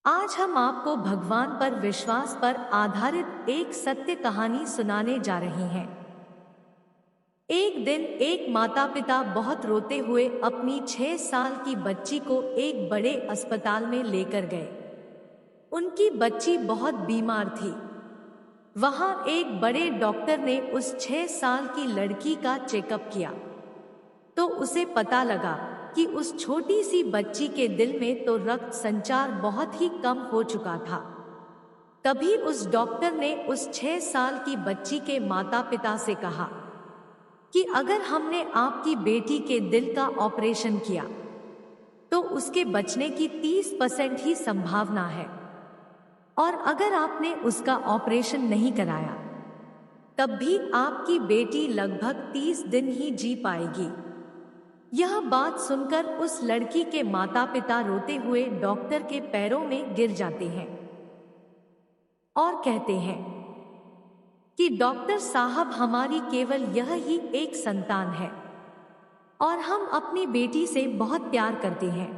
आज हम आपको भगवान पर विश्वास पर आधारित एक सत्य कहानी सुनाने जा रहे हैं। एक दिन एक माता पिता बहुत रोते हुए अपनी 6 साल की बच्ची को एक बड़े अस्पताल में लेकर गए। उनकी बच्ची बहुत बीमार थी। वहां एक बड़े डॉक्टर ने उस 6 साल की लड़की का चेकअप किया तो उसे पता लगा कि उस छोटी सी बच्ची के दिल में तो रक्त संचार बहुत ही कम हो चुका था। तभी उस डॉक्टर ने उस 6 साल की बच्ची के माता पिता से कहा कि अगर हमने आपकी बेटी के दिल का ऑपरेशन किया तो उसके बचने की 30% ही संभावना है, और अगर आपने उसका ऑपरेशन नहीं कराया तब भी आपकी बेटी लगभग 30 दिन ही जी पाएगी। यह बात सुनकर उस लड़की के माता पिता रोते हुए डॉक्टर के पैरों में गिर जाते हैं और कहते हैं कि डॉक्टर साहब, हमारी केवल यह ही एक संतान है और हम अपनी बेटी से बहुत प्यार करते हैं।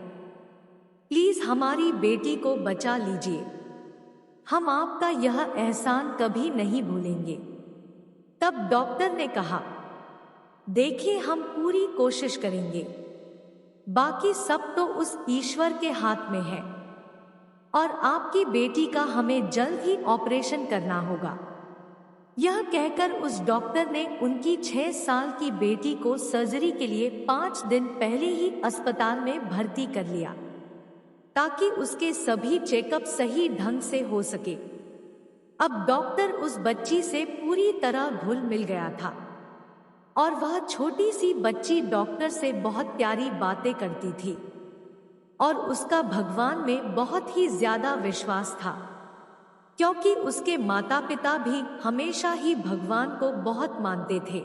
प्लीज हमारी बेटी को बचा लीजिए, हम आपका यह एहसान कभी नहीं भूलेंगे। तब डॉक्टर ने कहा, देखिए, हम पूरी कोशिश करेंगे, बाकी सब तो उस ईश्वर के हाथ में है और आपकी बेटी का हमें जल्द ही ऑपरेशन करना होगा। यह कहकर उस डॉक्टर ने उनकी 6 साल की बेटी को सर्जरी के लिए 5 दिन पहले ही अस्पताल में भर्ती कर लिया ताकि उसके सभी चेकअप सही ढंग से हो सके। अब डॉक्टर उस बच्ची से पूरी तरह घुल मिल गया था और वह छोटी सी बच्ची डॉक्टर से बहुत प्यारी बातें करती थी और उसका भगवान में बहुत ही ज्यादा विश्वास था, क्योंकि उसके माता पिता भी हमेशा ही भगवान को बहुत मानते थे।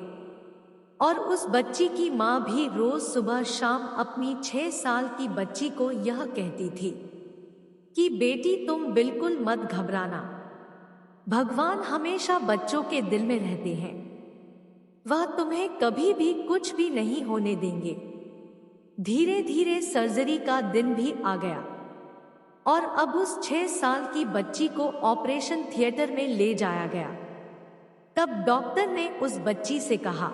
और उस बच्ची की माँ भी रोज सुबह शाम अपनी 6 साल की बच्ची को यह कहती थी कि बेटी, तुम बिल्कुल मत घबराना, भगवान हमेशा बच्चों के दिल में रहते हैं, वह तुम्हें कभी भी कुछ भी नहीं होने देंगे। धीरे धीरे सर्जरी का दिन भी आ गया और अब उस 6 साल की बच्ची को ऑपरेशन थिएटर में ले जाया गया। तब डॉक्टर ने उस बच्ची से कहा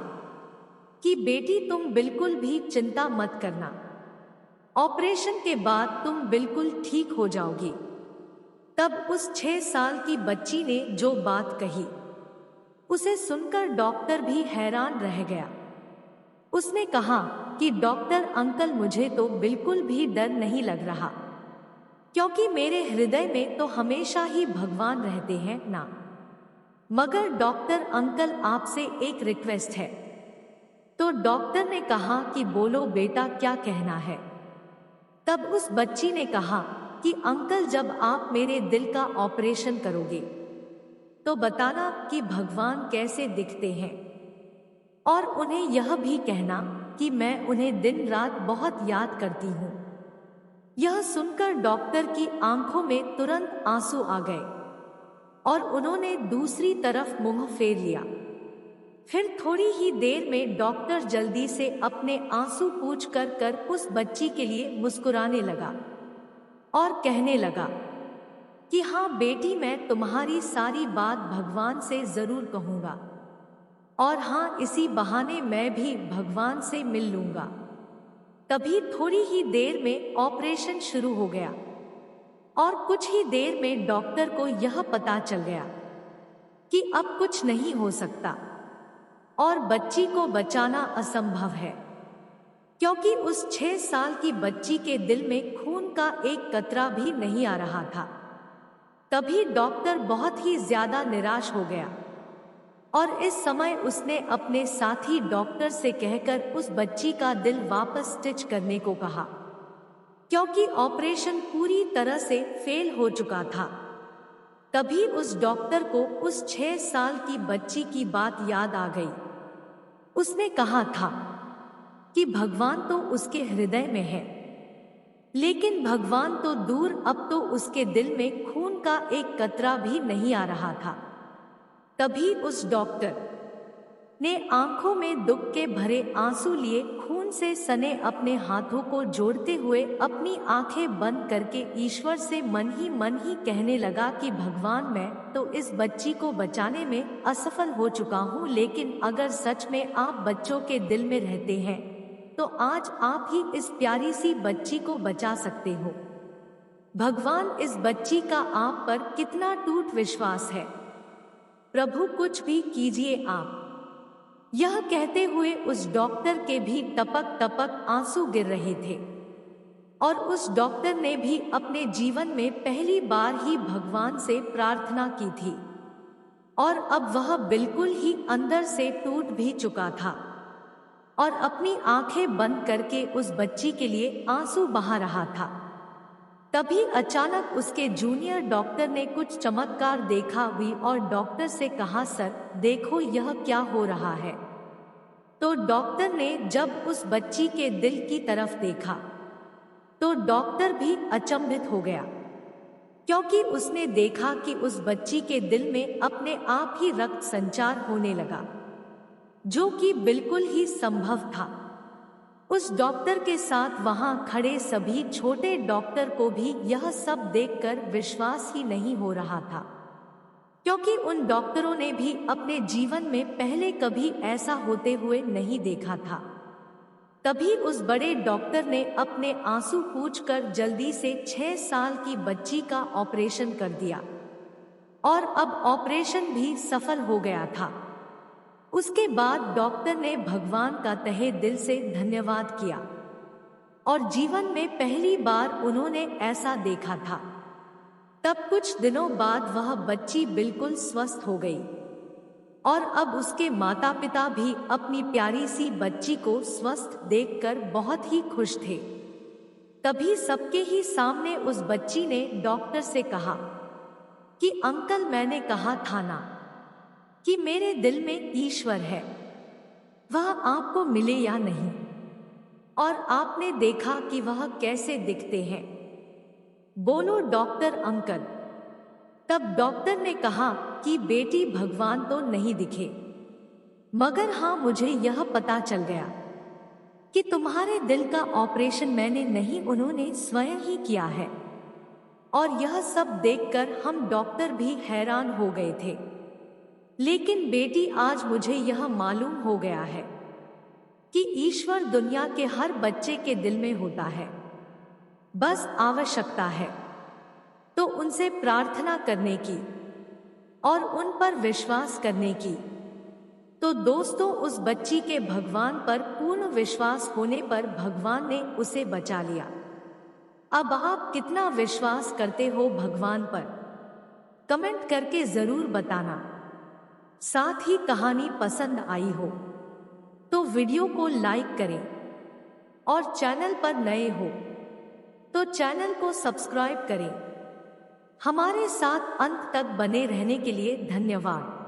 कि बेटी, तुम बिल्कुल भी चिंता मत करना, ऑपरेशन के बाद तुम बिल्कुल ठीक हो जाओगी। तब उस 6 साल की बच्ची ने जो बात कही उसे सुनकर डॉक्टर भी हैरान रह गया। उसने कहा कि डॉक्टर अंकल, मुझे तो बिल्कुल भी डर नहीं लग रहा, क्योंकि मेरे हृदय में तो हमेशा ही भगवान रहते हैं ना। मगर डॉक्टर अंकल, आपसे एक रिक्वेस्ट है। तो डॉक्टर ने कहा कि बोलो बेटा, क्या कहना है। तब उस बच्ची ने कहा कि अंकल, जब आप मेरे दिल का ऑपरेशन करोगे तो बताना कि भगवान कैसे दिखते हैं, और उन्हें यह भी कहना कि मैं उन्हें दिन रात बहुत याद करती हूँ। यह सुनकर डॉक्टर की आंखों में तुरंत आंसू आ गए और उन्होंने दूसरी तरफ मुंह फेर लिया। फिर थोड़ी ही देर में डॉक्टर जल्दी से अपने आंसू पोंछ कर उस बच्ची के लिए मुस्कुराने लगा और कहने लगा कि हाँ बेटी, मैं तुम्हारी सारी बात भगवान से जरूर कहूंगा, और हाँ, इसी बहाने मैं भी भगवान से मिल लूंगा। तभी थोड़ी ही देर में ऑपरेशन शुरू हो गया और कुछ ही देर में डॉक्टर को यह पता चल गया कि अब कुछ नहीं हो सकता और बच्ची को बचाना असंभव है, क्योंकि उस 6 साल की बच्ची के दिल में खून का एक कतरा भी नहीं आ रहा था। तभी डॉक्टर बहुत ही ज्यादा निराश हो गया और इस समय उसने अपने साथी डॉक्टर से कहकर उस बच्ची का दिल वापस स्टिच करने को कहा, क्योंकि ऑपरेशन पूरी तरह से फेल हो चुका था। तभी उस डॉक्टर को उस 6 साल की बच्ची की बात याद आ गई। उसने कहा था कि भगवान तो उसके हृदय में है, लेकिन भगवान तो दूर, अब तो उसके दिल में खून का एक कतरा भी नहीं आ रहा था। तभी उस डॉक्टर ने आंखों में दुख के भरे आंसू लिए खून से सने अपने हाथों को जोड़ते हुए अपनी आंखें बंद करके ईश्वर से मन ही कहने लगा कि भगवान, मैं तो इस बच्ची को बचाने में असफल हो चुका हूँ, लेकिन अगर सच में आप बच्चों के दिल में रहते हैं तो आज आप ही इस प्यारी सी बच्ची को बचा सकते हो। भगवान, इस बच्ची का आप पर कितना टूट विश्वास है। प्रभु, कुछ भी कीजिए आप। यह कहते हुए उस डॉक्टर के भी टपक टपक आंसू गिर रहे थे और उस डॉक्टर ने भी अपने जीवन में पहली बार ही भगवान से प्रार्थना की थी और अब वह बिल्कुल ही अंदर से टूट भी चुका था और अपनी आंखें बंद करके उस बच्ची के लिए आंसू बहा रहा था। तभी अचानक उसके जूनियर डॉक्टर ने कुछ चमत्कार देखा हुई और डॉक्टर से कहा, सर देखो यह क्या हो रहा है। तो डॉक्टर ने जब उस बच्ची के दिल की तरफ देखा तो डॉक्टर भी अचंभित हो गया, क्योंकि उसने देखा कि उस बच्ची के दिल में अपने आप ही रक्त संचार होने लगा, जो कि बिल्कुल ही संभव था। उस डॉक्टर के साथ वहां खड़े सभी छोटे डॉक्टर को भी यह सब देखकर विश्वास ही नहीं हो रहा था, क्योंकि उन डॉक्टरों ने भी अपने जीवन में पहले कभी ऐसा होते हुए नहीं देखा था। तभी उस बड़े डॉक्टर ने अपने आंसू पोंछकर जल्दी से 6 साल की बच्ची का ऑपरेशन कर दिया और अब ऑपरेशन भी सफल हो गया था। उसके बाद डॉक्टर ने भगवान का तहे दिल से धन्यवाद किया और जीवन में पहली बार उन्होंने ऐसा देखा था। तब कुछ दिनों बाद वह बच्ची बिल्कुल स्वस्थ हो गई और अब उसके माता पिता भी अपनी प्यारी सी बच्ची को स्वस्थ देखकर बहुत ही खुश थे। तभी सबके ही सामने उस बच्ची ने डॉक्टर से कहा कि अंकल, मैंने कहा था ना कि मेरे दिल में ईश्वर है, वह आपको मिले या नहीं, और आपने देखा कि वह कैसे दिखते हैं। बोलो डॉक्टर अंकल। तब डॉक्टर ने कहा कि बेटी, भगवान तो नहीं दिखे, मगर हाँ, मुझे यह पता चल गया कि तुम्हारे दिल का ऑपरेशन मैंने नहीं, उन्होंने स्वयं ही किया है। और यह सब देखकर हम डॉक्टर भी हैरान हो गए थे। लेकिन बेटी, आज मुझे यह मालूम हो गया है कि ईश्वर दुनिया के हर बच्चे के दिल में होता है, बस आवश्यकता है तो उनसे प्रार्थना करने की और उन पर विश्वास करने की। तो दोस्तों, उस बच्ची के भगवान पर पूर्ण विश्वास होने पर भगवान ने उसे बचा लिया। अब आप कितना विश्वास करते हो भगवान पर? कमेंट करके जरूर बताना। साथ ही कहानी पसंद आई हो तो वीडियो को लाइक करें और चैनल पर नए हो तो चैनल को सब्सक्राइब करें। हमारे साथ अंत तक बने रहने के लिए धन्यवाद।